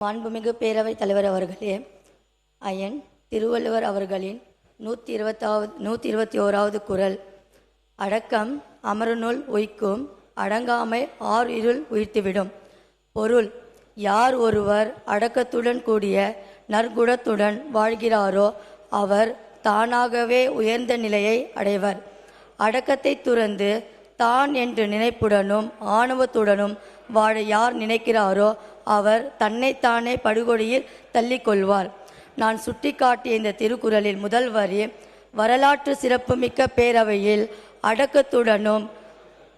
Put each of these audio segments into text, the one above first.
மாண்புமிகு பேரவைத் தலைவர் அவர்களே, அயன் திருவள்ளுவர் அவர்களின் 121வது குறள், அடக்கம் அமரனுள் உய்க்கும், அடங்காமை ஆர் இருள் உயிர்த்துவிடும். பொருள்: யார் ஒருவர் அடக்கத்துடன் கூடிய நற்குணத்துடன் வாழ்கிறாரோ அவர் தானாகவே உயர்ந்த நிலையை அடைவர். அடக்கத்தை துறந்து தான் என்று நினைப்புடனும் ஆணவத்துடனும் வாழ யார் நினைக்கிறாரோ அவர் தன்னைத்தானே படுகொலியில் தள்ளிக்கொள்வார். நான் சுட்டிக்காட்டிய இந்த திருக்குறளில் முதல் வரி, வரலாற்று சிறப்புமிக்க பேரவையில் அடக்கத்துடனும்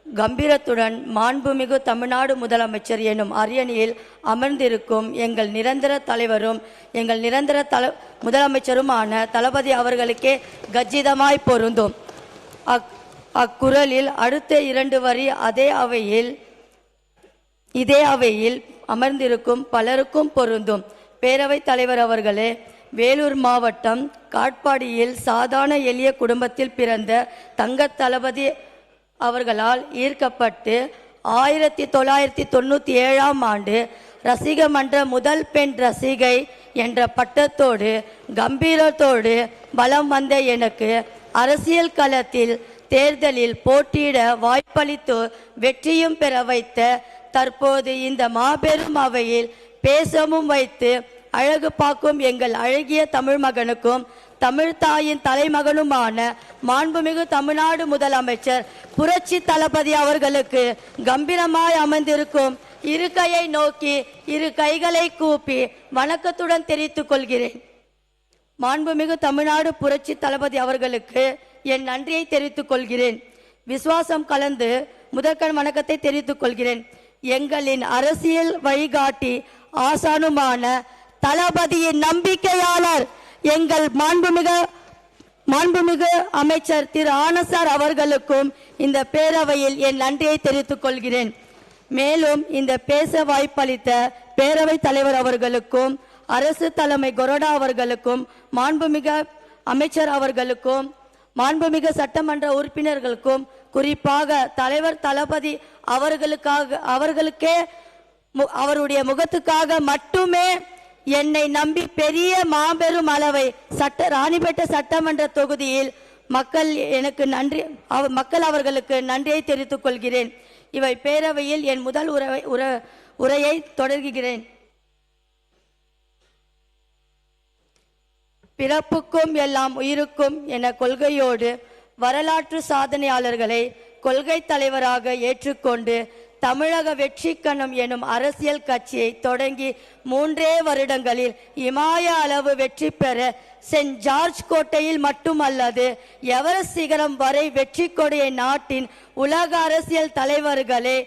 கம்பீரத்துடன் மாண்புமிகு தமிழ்நாடு முதலமைச்சர் எனும் அரியணையில் அமர்ந்திருக்கும் எங்கள் நிரந்தர தலைவரும் எங்கள் நிரந்தர முதலமைச்சருமான தளபதி அவர்களுக்கே கச்சிதமாய் பொருந்தும். அக்குறளில் அடுத்த 2 வரி இதே அவையில் அமர்ந்திருக்கும் பலருக்கும் பொருந்தும். பேரவைத் தலைவர் அவர்களே, வேலூர் மாவட்டம் காட்பாடியில் சாதாரண எளிய குடும்பத்தில் பிறந்த தங்க தளபதி அவர்களால் ஈர்க்கப்பட்டு 1997ஆம் ஆண்டு ரசிக மன்ற முதல் பெண் ரசிகை என்ற பட்டத்தோடு கம்பீரத்தோடு வலம் வந்த எனக்கு அரசியல் களத்தில் தேர்தலில் போட்டியிட வாய்ப்பளித்து வெற்றியும் பெற வைத்த தற்போது இந்த மாபெரும் அவையில் பேசவும் வைத்து அழகு பார்க்கும் எங்கள் அழகிய தமிழ் மகனுக்கும் தமிழ் தாயின் தலைமகனுமான மாண்புமிகு தமிழ்நாடு முதலமைச்சர் புரட்சி தளபதி அவர்களுக்கு கம்பீரமாய் அமர்ந்திருக்கும் இரு கையை நோக்கி இரு கைகளை கூப்பி வணக்கத்துடன் தெரிவித்துக் கொள்கிறேன். மாண்புமிகு தமிழ்நாடு புரட்சி தளபதி அவர்களுக்கு என் நன்றியை தெரிவித்துக் கொள்கிறேன். விசுவாசம் கலந்து முதற்கண் வணக்கத்தை தெரிவித்துக் கொள்கிறேன். எங்களின் அரசியல் வழிகாட்டி ஆசானுமான தளபதியின் நம்பிக்கையாளர் எங்கள் மாண்புமிகு அமைச்சர் திரு ஆனசார் அவர்களுக்கும் இந்த பேரவையில் என் நன்றியை தெரிவித்துக் கொள்கிறேன். மேலும் இந்த பேச வாய்ப்பளித்த பேரவைத் தலைவர் அவர்களுக்கும் அரசு தலைமை கொறடா அவர்களுக்கும் மாண்புமிகு அமைச்சர் அவர்களுக்கும் மாண்புமிகு சட்டமன்ற உறுப்பினர்களுக்கும் குறிப்பாக தலைவர் தளபதி அவர்களுக்கே அவருடைய முகத்துக்காக மட்டுமே என்னை நம்பி பெரிய மாபெரும் அளவை ராணிப்பேட்டை சட்டமன்ற தொகுதியில் மக்கள் அவர்களுக்கு நன்றியை தெரிவித்துக் கொள்கிறேன். இவை பேரவையில் என் முதல் உரையை தொடர்கிறேன். பிறப்புக்கும் எல்லாம் உயிருக்கும் என கொள்கையோடு வரலாற்று சாதனையாளர்களை கொள்கை தலைவராக ஏற்றுக்கொண்டு தமிழக வெற்றி கணம் எனும் அரசியல் கட்சியை தொடங்கி 3 வருடங்களில் இமாய அளவு வெற்றி பெற சென்ட் ஜார்ஜ் கோட்டையில் மட்டுமல்லது எவரெஸ்ட் சிகரம் வரை வெற்றி கொடியை நாட்டின் உலக அரசியல் தலைவர்களே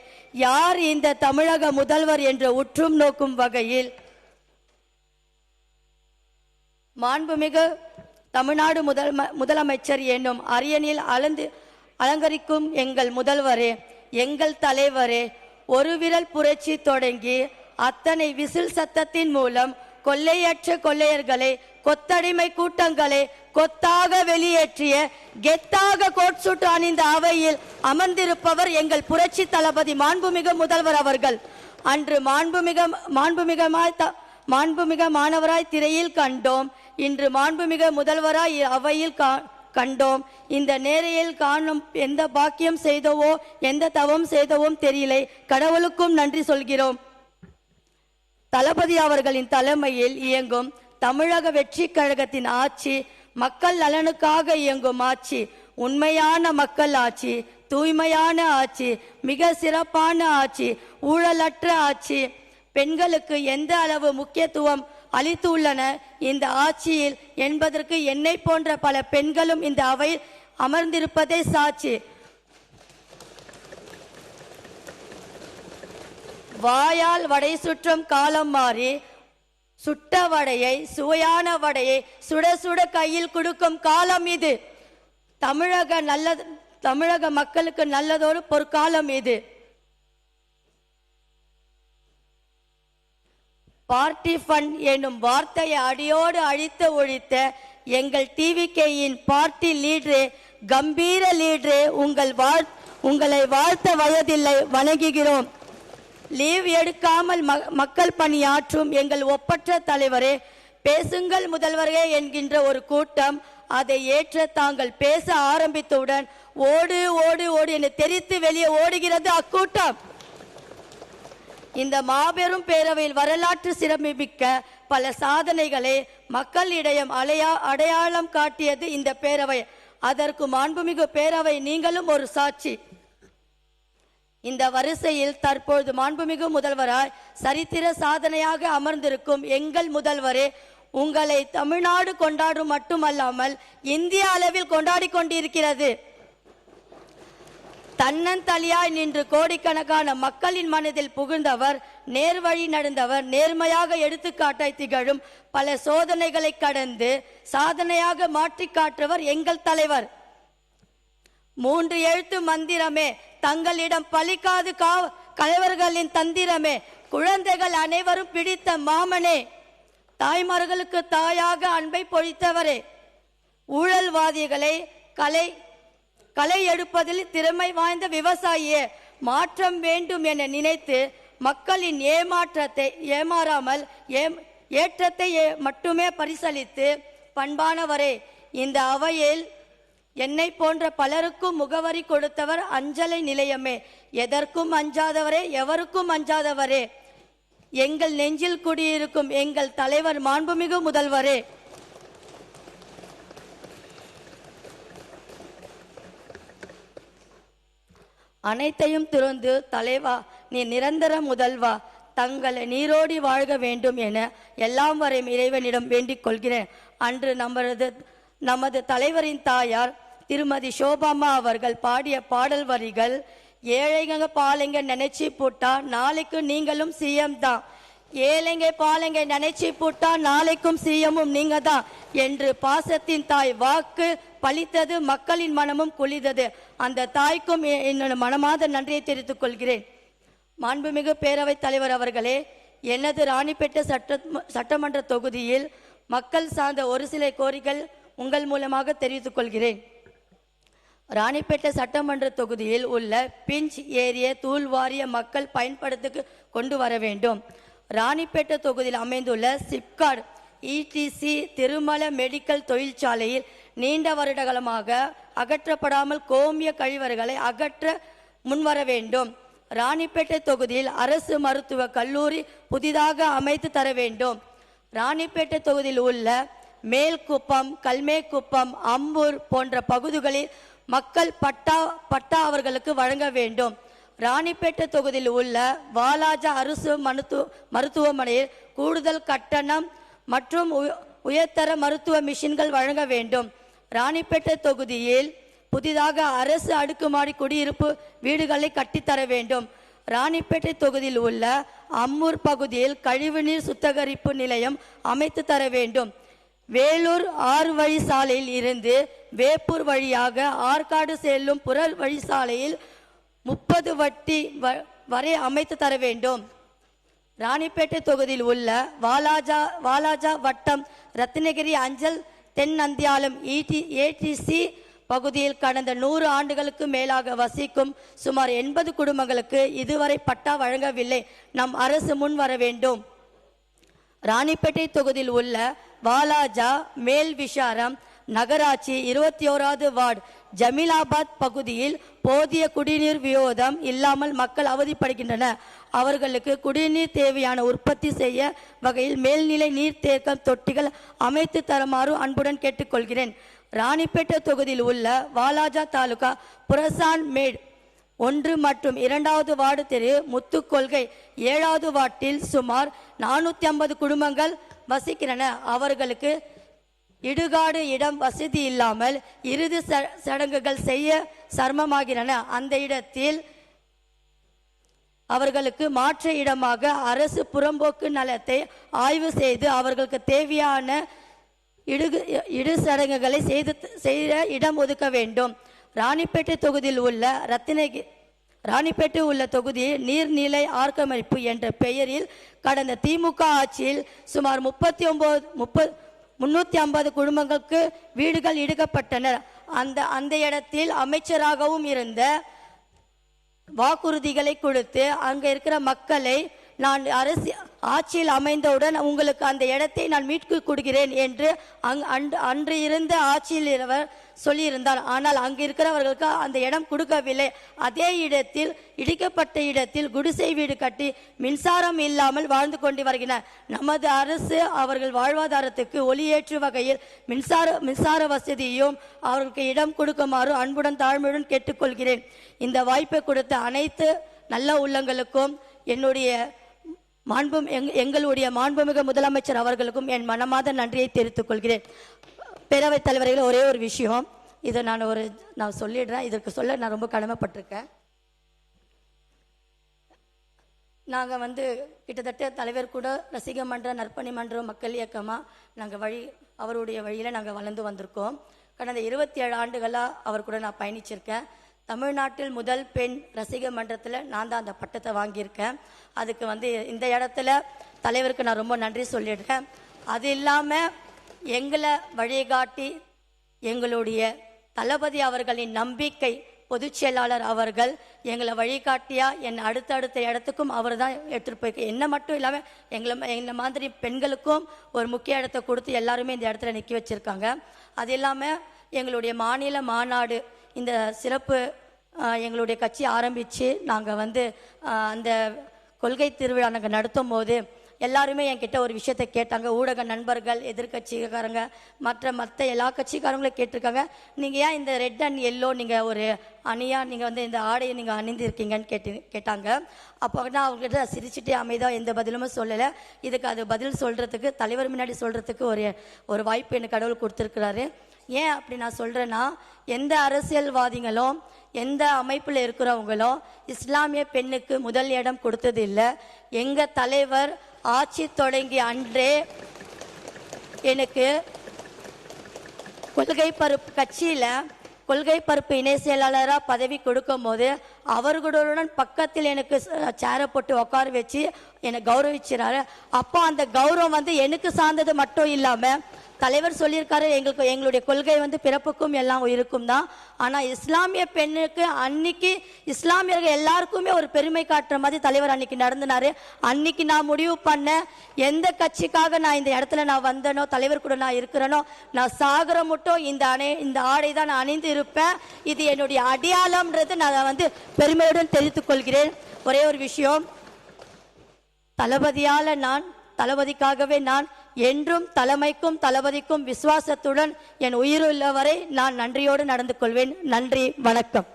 யார் இந்த தமிழக முதல்வர் என்று உற்றும் நோக்கும் வகையில் மாண்புமிகு தமிழ்நாடு முதலமைச்சர் என்னும் அரியணையில் அலங்கரிக்கும் எங்கள் முதல்வரே, எங்கள் தலைவரே, ஒரு விரல் புரட்சி தொடங்கி அத்தனை விசில் சத்தத்தின் மூலம் கொள்ளையற்ற கொள்ளையர்களை கொத்தடிமை கூட்டங்களை கொத்தாக வெளியேற்றிய கெத்தாக கோட் சூட் அணிந்த அவையில் அமர்ந்திருப்பவர் எங்கள் புரட்சி தளபதி மாண்புமிகு முதல்வர் அவர்கள். அன்று மாண்புமிகு மாணவராய் திரையில் கண்டோம், இன்று மாண்புமிகு முதல்வராய் அவையில் கண்டோம். இந்த நேரையில் காணும் எந்த பாக்கியம் செய்தவோ எந்த தவம் செய்தவோம் தெரியலை, கடவுளுக்கும் நன்றி சொல்கிறோம். தளபதி அவர்களின் தலைமையில் இயங்கும் தமிழக வெற்றி கழகத்தின் ஆட்சி மக்கள் நலனுக்காக இயங்கும் ஆட்சி, உண்மையான மக்கள் ஆட்சி, தூய்மையான ஆட்சி, மிக சிறப்பான ஆட்சி, ஊழலற்ற ஆட்சி, பெண்களுக்கு எந்த அளவு முக்கியத்துவம் அளித்துள்ளன இந்த ஆட்சியில் என்பதற்கு என்னை போன்ற பல பெண்களும் இந்த அவையில் அமர்ந்திருப்பதே சாட்சி. வாயால் வடை சுற்றும் காலம் மாறி சுட்ட வடையை சுவையான வடையை சுட சுட கையில் கொடுக்கும் காலம் இது. தமிழக மக்களுக்கு நல்லதொரு பொற்காலம் இது. பார்ட்டி ஃபண்ட் எனும் வார்த்தையை அடியோடு அழித்து ஒழித்த எங்கள் டிவிகேயின் பார்ட்டி லீடரே, கம்பீர லீடரே, உங்களை வாழ்த்த வயதில்லை, வணங்குகிறோம். லீவ் எடுக்காமல் மக்கள் பணியாற்றும் எங்கள் ஒப்பற்ற தலைவரே, பேசுங்கள் முதல்வரே என்கின்ற ஒரு கூட்டம் அதை ஏற்ற தாங்கள் பேச ஆரம்பித்தவுடன் ஓடு ஓடு ஓடு என தெரித்து வெளியே ஓடுகிறது அக்கூட்டம். இந்த மாபெரும் பேரவையில் வரலாற்று சிறப்புமிக்க பல சாதனைகளை மக்களிடையே அடையாளம் காட்டியது இந்த பேரவை. அதற்கு மாண்புமிகு பேரவை நீங்களும் ஒரு சாட்சி. இந்த வரிசையில் தற்பொழுது மாண்புமிகு முதல்வராய் சரித்திர சாதனையாக அமர்ந்திருக்கும் எங்கள் முதல்வரே, உங்களை தமிழ்நாடு கொண்டாடும் மட்டுமல்லாமல் இந்திய அளவில் கொண்டாடி கொண்டிருக்கிறது. தன்னந்தலியாய் நின்று கோடிக்கணக்கான மக்களின் மனதில் புகுந்தவர், நேர்வழி நடந்தவர், நேர்மையாக எடுத்துக்காட்டாய் திகழும், பல சோதனைகளை கடந்து சாதனையாக மாற்றி காட்டுவர் எங்கள் தலைவர். 3 எழுத்து மந்திரமே தங்களிடம் பலிக்காது கலைவர்களின் தந்திரமே, குழந்தைகள் அனைவரும் பிடித்த மாமனே, தாய்மார்களுக்கு தாயாக அன்பை பொழித்தவரே, ஊழல்வாதிகளை களை எடுப்பதில் திறமை வாய்ந்த விவசாயியே, மாற்றம் வேண்டும் என நினைத்து மக்களின் ஏமாறாமல் ஏற்றத்தை மட்டுமே பரிசளித்து பண்பானவரே, இந்த அவையில் என்னை போன்ற பலருக்கும் முகவரி கொடுத்தவர் அஞ்சலை நிலையமே, எதற்கும் அஞ்சாதவரே, எவருக்கும் அஞ்சாதவரே, எங்கள் நெஞ்சில் குடியிருக்கும் எங்கள் தலைவர் மாண்புமிகு முதல்வரே. அனைத்தையும் துறந்து தலைவா, நீ நிரந்தர முதல்வா, தங்களை நீரோடி வாழ்க வேண்டும் என எல்லாம் வரை இறைவனிடம் வேண்டிக் கொள்கிறேன். அன்று நமது தலைவரின் தாயார் திருமதி சோபாமா அவர்கள் பாடிய பாடல் வரிகள், ஏழைங்க பாலைங்க நினைச்சு போட்டா நாளைக்கு நீங்களும் சிஎம் தான், ஏழைங்க பாலைங்க நினைச்சு போட்டா நாளைக்கும் சிஎம்மும் நீங்க தான் என்று பாசத்தின் தாய் வாக்கு பலித்தது, மக்களின் மனமும் குளித்தது. அந்த தாய்க்கும் என்னோட மனமாத நன்றியை தெரிவித்துக் கொள்கிறேன். மாண்புமிகு பேரவைத் தலைவர் அவர்களே, எனது ராணிப்பேட்டை சட்டமன்ற தொகுதியில் மக்கள் சார்ந்த ஒரு சில கோரிக்கைகள் உங்கள் மூலமாக தெரிவித்துக் கொள்கிறேன். ராணிப்பேட்டை சட்டமன்ற தொகுதியில் உள்ள பிஞ்ச் ஏரிய தூள்வாரிய மக்கள் பயன்பாட்டுக்கு கொண்டு வர வேண்டும். ராணிப்பேட்டை தொகுதியில் அமைந்துள்ள சிப்காட் இடிசி திருமல மெடிக்கல் தொழிற்சாலையில் நீண்ட வருடகாலமாக அகற்றப்படாமல் கோமிய கழிவறைகளை அகற்ற முன்வர வேண்டும். ராணிப்பேட்டை தொகுதியில் அரசு மருத்துவ கல்லூரி புதிதாக அமைத்து தர வேண்டும். ராணிப்பேட்டை தொகுதியில் உள்ள மேல்குப்பம், கல்மேக்குப்பம், அம்பூர் போன்ற பகுதிகளில் மக்கள் பட்டா அவர்களுக்கு வழங்க வேண்டும். ராணிப்பேட்டை தொகுதியில் உள்ள வாலாஜா அரசு மருத்துவமனையில் கூடுதல் கட்டணம் மற்றும் உயர்தர மருத்துவ மிஷின்கள் வழங்க வேண்டும். ராணிப்பேட்டை தொகுதியில் புதிதாக அரசு அடுக்குமாடி குடியிருப்பு வீடுகளை கட்டித்தர வேண்டும். ராணிப்பேட்டை தொகுதியில் உள்ள அம்மூர் பகுதியில் கழிவுநீர் சுத்திகரிப்பு நிலையம் அமைத்து தர வேண்டும். வேலூர் 6 வழி சாலையில் இருந்து வேப்பூர் வழியாக ஆற்காடு செல்லும் புற வழி சாலையில் 30 வட்டி வரை அமைத்து தர வேண்டும். ராணிப்பேட்டை தொகுதியில் உள்ள வாலாஜா வட்டம் ரத்னகிரி அஞ்சல் தென் அந்தியாலம் ஏடிசி பகுதியில் கடந்த 100 ஆண்டுகளுக்கு மேலாக வசிக்கும் சுமார் 80 குடும்பங்களுக்கு இதுவரை பட்டா வழங்கவில்லை. நம் அரசு முன் வர வேண்டும். ராணிப்பேட்டை தொகுதியில் உள்ள வாலாஜா மேல் விஷாரம் நகராட்சி 21வது வார்டு ஜமீலாபாத் பகுதியில் போதிய குடிநீர் வியோதம் இல்லாமல் மக்கள் அவதிப்படுகின்றனர். அவர்களுக்கு குடிநீர் தேவையான உற்பத்தி செய்ய வகையில் மேல்நிலை நீர்த்தேக்கம் தொட்டிகள் அமைத்து தருமாறு அன்புடன் கேட்டுக்கொள்கிறேன். ராணிப்பேட்டை தொகுதியில் உள்ள வாலாஜா தாலுகா புரசான் மேட் 1 மற்றும் 2வது வார்டு தெரு முத்துக்கொள்கை 7வது வார்டில் சுமார் 450 குடும்பங்கள் வசிக்கின்றன. அவர்களுக்கு இடுகாடு இடம் வசதி இல்லாமல் இறுதி சடங்குகள் செய்ய சிரமமாகின்றன. அந்த இடத்தில் அவர்களுக்கு மாற்று இடமாக அரசு புறம்போக்கு நிலத்தை ஆய்வு செய்து அவர்களுக்கு தேவையான இடு சடங்குகளை செய்த இடம் ஒதுக்க வேண்டும். ராணிப்பேட்டை தொகுதியில் உள்ள ராணிப்பேட்டை உள்ள தொகுதியில் நீர்நிலை ஆக்கிரமிப்பு என்ற பெயரில் கடந்த திமுக ஆட்சியில் சுமார் 350 குடும்பங்களுக்கு வீடுகள் இடுக்கப்பட்டனர். அந்த இடத்தில் அமைச்சராகவும் இருந்த வாக்குறுதிகளை கொடுத்து அங்க இருக்கிற மக்களை நான் ஆட்சியில் அமைந்தவுடன் உங்களுக்கு அந்த இடத்தை நான் மீட்கு கொடுக்கிறேன் என்று அன்று இருந்த ஆட்சியில் சொல்லியிருந்தார். ஆனால் அங்கு இருக்கிறவர்களுக்கு அந்த இடம் கொடுக்கவில்லை. அதே இடத்தில் இடிக்கப்பட்ட இடத்தில் குடிசை வீடு கட்டி மின்சாரம் இல்லாமல் வாழ்ந்து கொண்டு வருகின்றனர். நமது அரசு அவர்கள் வாழ்வாதாரத்துக்கு ஒளியேற்று வகையில் மின்சார வசதியும் அவர்களுக்கு இடம் கொடுக்குமாறு அன்புடன் தாழ்மையுடன் கேட்டுக்கொள்கிறேன். இந்த வாய்ப்பை கொடுத்த அனைத்து நல்ல உள்ளங்களுக்கும் என்னுடைய எங்களுடைய மாண்புமிகு முதலமைச்சர் அவர்களுக்கும் என் மனமார்ந்த நன்றியை தெரிவித்துக் கொள்கிறேன். பேரவைத் தலைவர்கள், ஒரே ஒரு விஷயம், இதை நான் சொல்லிடுறேன். இதற்கு சொல்ல நான் ரொம்ப கடமைப்பட்டிருக்கேன். நாங்கள் கிட்டத்தட்ட தலைவர் கூட ரசிக மன்றம், நற்பணி மன்றம், மக்கள் இயக்கமாக நாங்கள் அவருடைய வழியில் நாங்கள் வளர்ந்து வந்திருக்கோம். கடந்த 27 ஆண்டுகளாக அவர் கூட நான் பயணிச்சிருக்கேன். தமிழ்நாட்டில் முதல் பெண் ரசிக மன்றத்தில் நான் தான் அந்த பட்டத்தை வாங்கியிருக்கேன். அதுக்கு இந்த இடத்துல தலைவருக்கு நான் ரொம்ப நன்றி சொல்லிடுறேன். அது இல்லாமல் எங்களை வழிகாட்டி எங்களுடைய தளபதி அவர்களின் நம்பிக்கை பொதுச் செயலாளர் அவர்கள் எங்களை வழிகாட்டியா அடுத்தடுத்த இடத்துக்கும் அவர் தான் எடுத்துகிட்டு போய் என்ன மட்டும் இல்லாமல் எங்களை மாதிரி பெண்களுக்கும் ஒரு முக்கிய இடத்தை கொடுத்து எல்லாருமே இந்த இடத்துல நிற்க வச்சுருக்காங்க. அது இல்லாமல் எங்களுடைய மாநில மாநாடு இந்த சிறப்பு எங்களுடைய கட்சி ஆரம்பித்து நாங்கள் அந்த கொள்கை திருவிழா நாங்கள் நடத்தும் போது எல்லாருமே என்கிட்ட ஒரு விஷயத்தை கேட்டாங்க. ஊடக நண்பர்கள், எதிர்கட்சிக்காரங்க, மற்ற எல்லா கட்சிக்காரங்களும் கேட்டிருக்காங்க, நீங்கள் ஏன் இந்த ரெட் அண்ட் எல்லோ நீங்கள் ஒரு அணியாக நீங்கள் இந்த ஆடையை நீங்கள் அணிந்திருக்கீங்கன்னு கேட்டாங்க. அப்போ நான் அவங்ககிட்ட சிரிச்சுட்டே அமைதியாக எந்த பதிலுமே சொல்லலை. இதுக்கு அது பதில் சொல்கிறதுக்கு, தலைவர் முன்னாடி சொல்கிறதுக்கு ஒரு வாய்ப்பு எனக்கு கடவுள் கொடுத்துருக்குறாரு. ஏன் அப்படி நான் சொல்கிறேன்னா, எந்த அரசியல்வாதிகளும் எந்த அமைப்பில் இருக்கிறவங்களும் இஸ்லாமிய பெண்ணுக்கு முதல் இடம் கொடுத்தது இல்லை. எங்கள் தலைவர் ஆட்சி தொடங்கி அன்றே எனக்கு கொள்கை பருப்பு கட்சியில் கொள்கை பருப்பு இணை செயலாளராக பதவி கொடுக்கும் போது அவர்களுடன் பக்கத்தில் எனக்கு சேரை போட்டு உட்கார வச்சு என்னை கௌரவிச்சாரு. அப்போ அந்த கௌரவம் எனக்கு சார்ந்தது மட்டும் இல்லாமல் தலைவர் சொல்லியிருக்காரு, எங்களுடைய கொள்கை பிறப்புக்கும் எல்லாம் இருக்கும் தான். ஆனால் இஸ்லாமிய பெண்ணுக்கு அன்னைக்கு இஸ்லாமியர்கள் எல்லாருக்குமே ஒரு பெருமை காட்டுற மாதிரி தலைவர் அன்னைக்கு நடந்தினாரு. அன்னைக்கு நான் முடிவு பண்ண எந்த கட்சிக்காக நான் இந்த இடத்துல நான் வந்தனோ, தலைவர் கூட நான் இருக்கிறேனோ, நான் சாகர மட்டும் இந்த ஆடை தான் நான் அணிந்து இருப்பேன். இது என்னுடைய அடையாளம்ன்றது நான் பெருமையுடன் தெரிவித்துக் கொள்கிறேன். ஒரே ஒரு விஷயம், தளபதிக்காகவே நான் என்றும் தலைமைக்கும் தளபதிக்கும் விசுவாசத்துடன் என் உயிருள்ளவரை நான் நன்றியோடு நடந்து கொள்வேன். நன்றி, வணக்கம்.